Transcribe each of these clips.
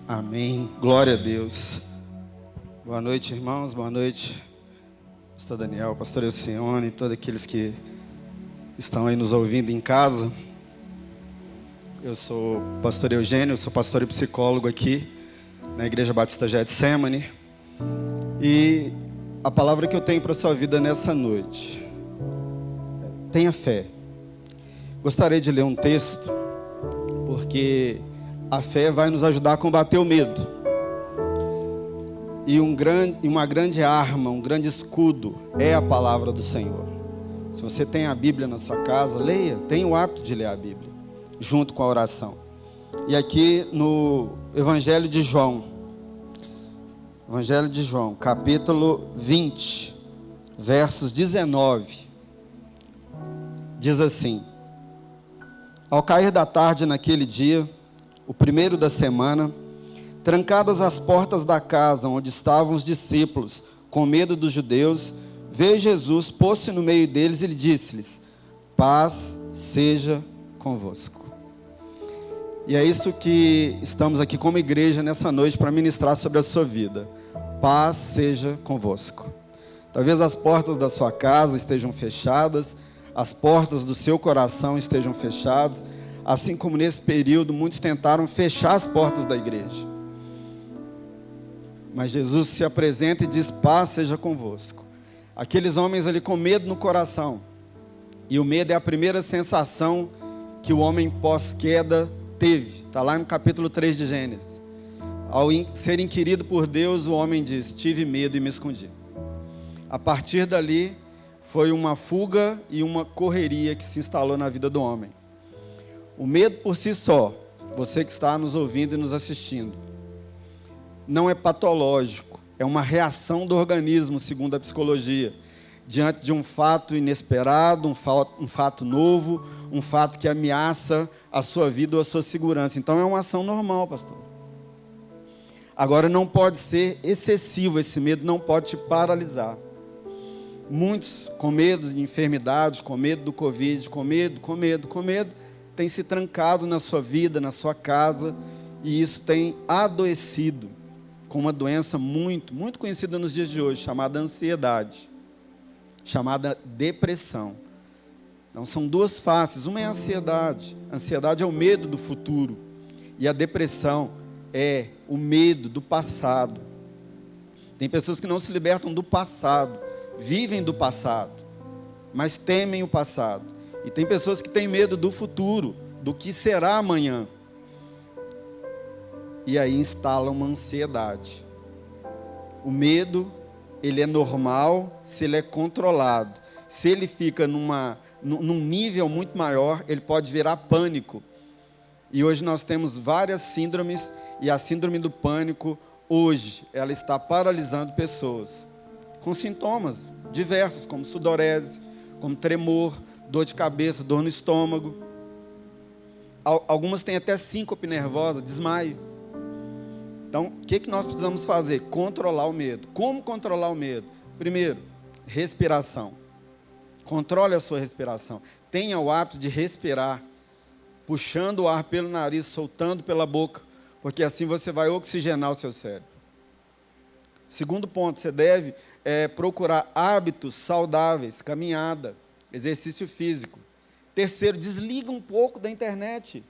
Amém. Glória a Deus. Boa noite, irmãos. Boa noite, pastor Daniel, pastor Elcione, todos aqueles que estão aí nos ouvindo em casa. Eu sou pastor Eugênio, sou pastor e psicólogo aqui na Igreja Batista Getsemane. E a palavra que eu tenho para a sua vida nessa noite: tenha fé. Gostaria de ler um texto, porque a fé vai nos ajudar a combater o medo. E uma grande arma, um grande escudo é a palavra do Senhor. Se você tem a Bíblia na sua casa, leia, tenha o hábito de ler a Bíblia, junto com a oração. E aqui no Evangelho de João, capítulo 20, versos 19, diz assim: Ao cair da tarde naquele dia, o primeiro da semana, trancadas as portas da casa onde estavam os discípulos, com medo dos judeus, veio Jesus, pôs-se no meio deles e lhe disse-lhes: paz seja convosco. E é isso que estamos aqui como igreja nessa noite para ministrar sobre a sua vida. Paz seja convosco. Talvez as portas da sua casa estejam fechadas, as portas do seu coração estejam fechadas, assim como nesse período muitos tentaram fechar as portas da igreja. Mas Jesus se apresenta e diz: paz seja convosco. Aqueles homens ali com medo no coração. E o medo é a primeira sensação que o homem pós-queda teve. Está lá no capítulo 3 de Gênesis. Ao ser inquirido por Deus, o homem diz: tive medo e me escondi. A partir dali, foi uma fuga e uma correria que se instalou na vida do homem. O medo por si só, você que está nos ouvindo e nos assistindo, não é patológico, é uma reação do organismo, segundo a psicologia, diante de um fato inesperado, um fato novo, um fato que ameaça a sua vida ou a sua segurança. Então é uma ação normal, pastor. Agora, não pode ser excessivo, esse medo não pode te paralisar. Muitos com medo de enfermidades, com medo do Covid, com medo, tem se trancado na sua vida, na sua casa, e isso tem adoecido com uma doença muito, muito conhecida nos dias de hoje, chamada ansiedade, chamada depressão. Então são duas faces. Uma é a ansiedade. A ansiedade é o medo do futuro, e a depressão é o medo do passado. Tem pessoas que não se libertam do passado, vivem do passado, mas temem o passado. E tem pessoas que têm medo do futuro, do que será amanhã. E aí instala uma ansiedade. O medo, ele é normal se ele é controlado. Se ele fica num nível muito maior, ele pode virar pânico. E hoje nós temos várias síndromes, e a síndrome do pânico, hoje, ela está paralisando pessoas, com sintomas diversos, como sudorese, como tremor, dor de cabeça, dor no estômago. Algumas têm até síncope nervosa, desmaio. Então, o que nós precisamos fazer? Controlar o medo. Como controlar o medo? Primeiro, respiração. Controle a sua respiração. Tenha o hábito de respirar, puxando o ar pelo nariz, soltando pela boca, porque assim você vai oxigenar o seu cérebro. Segundo ponto, você deve procurar hábitos saudáveis, caminhada, exercício físico. Terceiro, desliga um pouco da internet.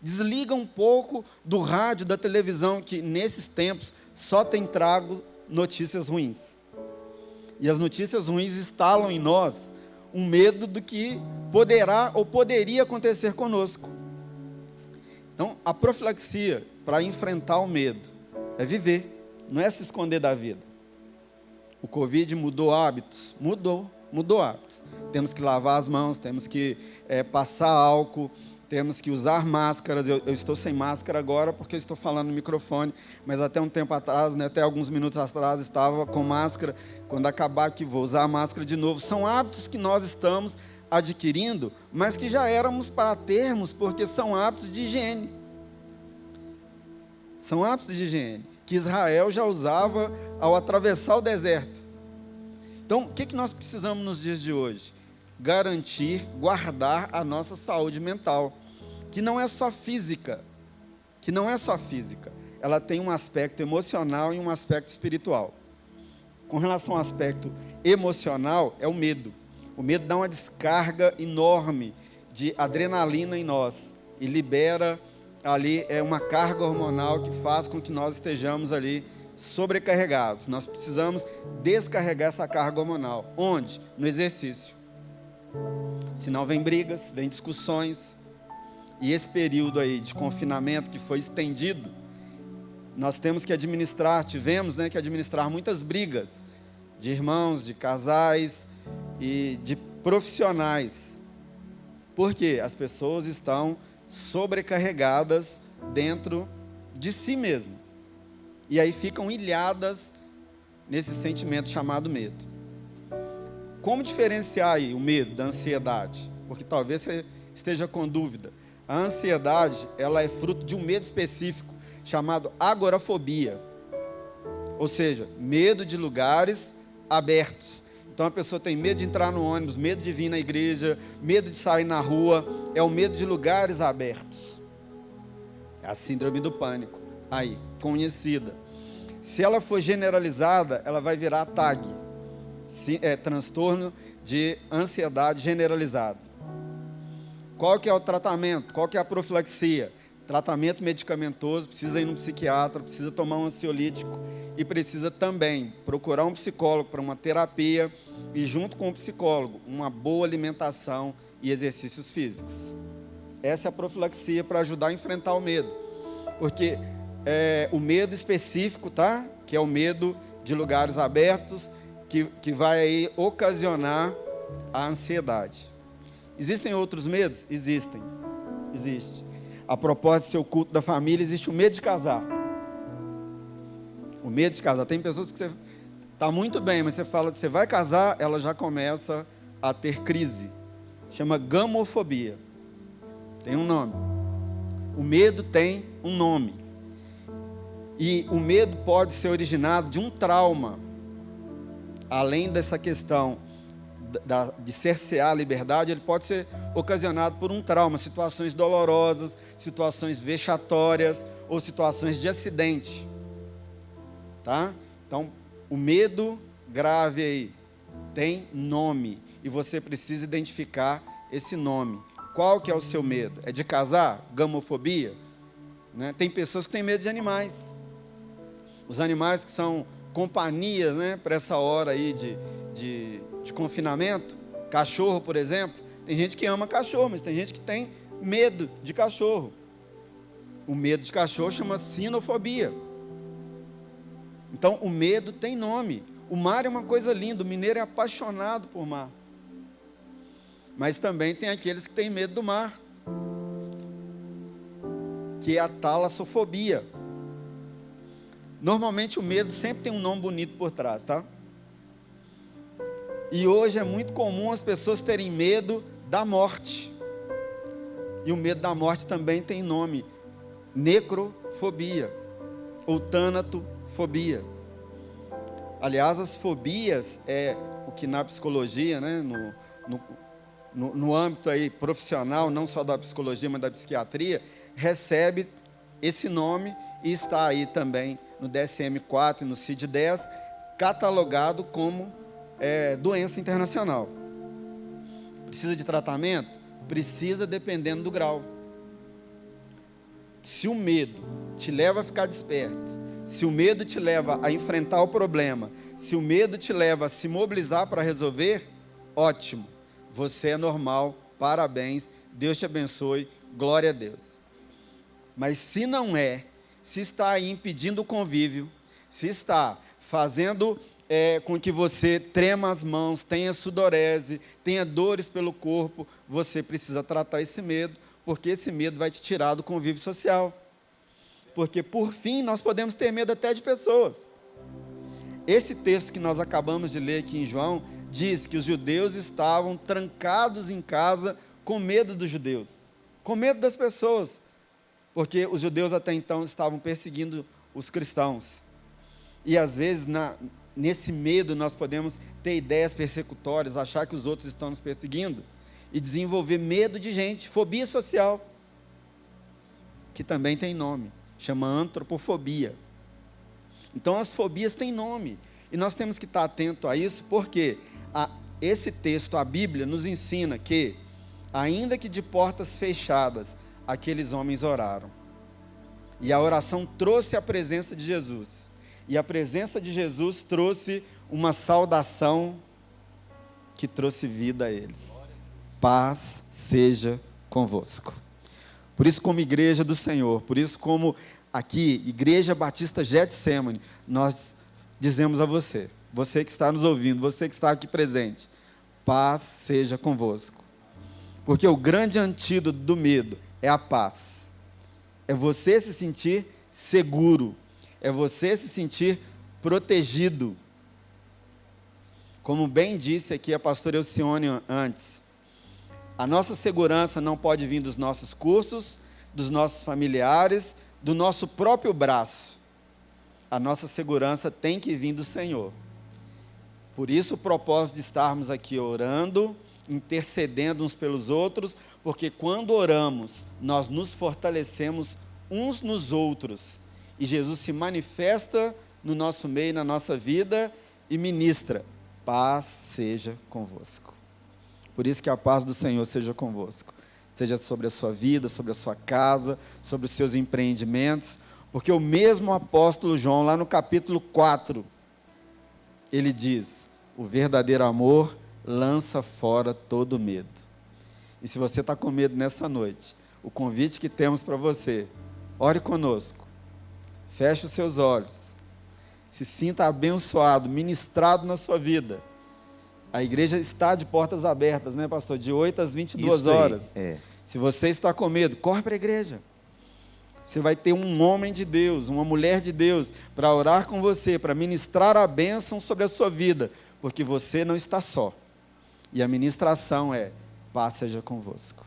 Desliga um pouco do rádio, da televisão, que nesses tempos só tem trago notícias ruins. E as notícias ruins instalam em nós um medo do que poderá ou poderia acontecer conosco. Então, a profilaxia para enfrentar o medo é viver, não é se esconder da vida. O Covid mudou hábitos? Mudou hábitos. Temos que lavar as mãos, temos que passar álcool, temos que usar máscaras. Eu estou sem máscara agora porque eu estou falando no microfone, mas até um tempo atrás, até alguns minutos atrás, estava com máscara. Quando acabar aqui, vou usar a máscara de novo. São hábitos que nós estamos adquirindo, mas que já éramos para termos, porque são hábitos de higiene. São hábitos de higiene que Israel já usava ao atravessar o deserto. Então, o que nós precisamos nos dias de hoje? Garantir, guardar a nossa saúde mental, que não é só física, que não é só física, ela tem um aspecto emocional e um aspecto espiritual. Com relação ao aspecto emocional, é o medo. O medo dá uma descarga enorme de adrenalina em nós e libera ali uma carga hormonal que faz com que nós estejamos ali sobrecarregados. Nós precisamos descarregar essa carga hormonal. Onde? No exercício. Senão vem brigas, vem discussões. E esse período aí de confinamento que foi estendido, nós tivemos que administrar muitas brigas de irmãos, de casais e de profissionais. Por quê? As pessoas estão sobrecarregadas dentro de si mesmo. E aí ficam ilhadas nesse sentimento chamado medo. Como diferenciar aí o medo da ansiedade? Porque talvez você esteja com dúvida. A ansiedade, ela é fruto de um medo específico, chamado agorafobia. Ou seja, medo de lugares abertos. Então a pessoa tem medo de entrar no ônibus, medo de vir na igreja, medo de sair na rua. É o medo de lugares abertos. É a síndrome do pânico. Aí, conhecida. Se ela for generalizada, ela vai virar TAG. Transtorno de ansiedade generalizada. Qual que é o tratamento? Qual que é a profilaxia? Tratamento medicamentoso, precisa ir no psiquiatra, precisa tomar um ansiolítico e precisa também procurar um psicólogo para uma terapia e junto com o psicólogo, uma boa alimentação e exercícios físicos. Essa é a profilaxia para ajudar a enfrentar o medo. Porque o medo específico, tá? Que é o medo de lugares abertos, que vai aí ocasionar a ansiedade. Existem outros medos? Existem. Existe. A propósito do seu culto da família, existe o medo de casar. O medo de casar. Tem pessoas que você está muito bem, mas você fala, você vai casar, ela já começa a ter crise. Chama gamofobia. Tem um nome. O medo tem um nome. E o medo pode ser originado de um trauma. Além dessa questão de cercear a liberdade, ele pode ser ocasionado por um trauma, situações dolorosas, situações vexatórias ou situações de acidente. Tá? Então, o medo grave aí tem nome e você precisa identificar esse nome. Qual que é o seu medo? É de casar? Gamofobia? Né? Tem pessoas que têm medo de animais. Os animais que são companhias, né, para essa hora aí de confinamento. Cachorro, por exemplo. Tem gente que ama cachorro, mas tem gente que tem medo de cachorro. O medo de cachorro chama sinofobia. Então, o medo tem nome. O mar é uma coisa linda, o mineiro é apaixonado por mar. Mas também tem aqueles que têm medo do mar, que é a talassofobia. Normalmente o medo sempre tem um nome bonito por trás, tá? E hoje é muito comum as pessoas terem medo da morte. E o medo da morte também tem nome: necrofobia ou tanatofobia. Aliás, as fobias é o que na psicologia, né, no âmbito aí profissional, não só da psicologia, mas da psiquiatria, recebe esse nome e está aí também no DSM-4 e no CID-10, catalogado como doença internacional. Precisa de tratamento? Precisa, dependendo do grau. Se o medo te leva a ficar desperto, se o medo te leva a enfrentar o problema, se o medo te leva a se mobilizar para resolver, ótimo, você é normal, parabéns, Deus te abençoe, glória a Deus. Mas se não é, se está aí impedindo o convívio, se está fazendo com que você trema as mãos, tenha sudorese, tenha dores pelo corpo, você precisa tratar esse medo, porque esse medo vai te tirar do convívio social. Porque, por fim, nós podemos ter medo até de pessoas. Esse texto que nós acabamos de ler aqui em João, diz que os judeus estavam trancados em casa com medo dos judeus, com medo das pessoas, porque os judeus até então estavam perseguindo os cristãos. E às vezes, nesse medo, nós podemos ter ideias persecutórias, achar que os outros estão nos perseguindo, e desenvolver medo de gente, fobia social. que também tem nome, chama antropofobia. Então as fobias têm nome, e nós temos que estar atento a isso, porque esse texto, a Bíblia, nos ensina que, ainda que de portas fechadas, aqueles homens oraram. E a oração trouxe a presença de Jesus. E a presença de Jesus trouxe uma saudação que trouxe vida a eles. Paz seja convosco. Por isso, como igreja do Senhor, por isso, como aqui, Igreja Batista Getsemane, nós dizemos a você, você que está nos ouvindo, você que está aqui presente, paz seja convosco. Porque o grande antídoto do medo é a paz. É você se sentir seguro. É você se sentir protegido. Como bem disse aqui a pastora Elcione antes, a nossa segurança não pode vir dos nossos cursos, dos nossos familiares, do nosso próprio braço. A nossa segurança tem que vir do Senhor. Por isso o propósito de estarmos aqui orando, intercedendo uns pelos outros, porque quando oramos, nós nos fortalecemos uns nos outros. E Jesus se manifesta no nosso meio, na nossa vida, e ministra: paz seja convosco. Por isso que a paz do Senhor seja convosco. Seja sobre a sua vida, sobre a sua casa, sobre os seus empreendimentos. Porque o mesmo apóstolo João, lá no capítulo 4, ele diz: o verdadeiro amor lança fora todo medo. E se você está com medo nessa noite, o convite que temos para você: ore conosco, feche os seus olhos, se sinta abençoado, ministrado na sua vida. A igreja está de portas abertas, né, pastor? De 8 às 22 horas. Se você está com medo, corre para a igreja. Você vai ter um homem de Deus, uma mulher de Deus, para orar com você, para ministrar a bênção sobre a sua vida, porque você não está só. E a ministração é: paz seja convosco.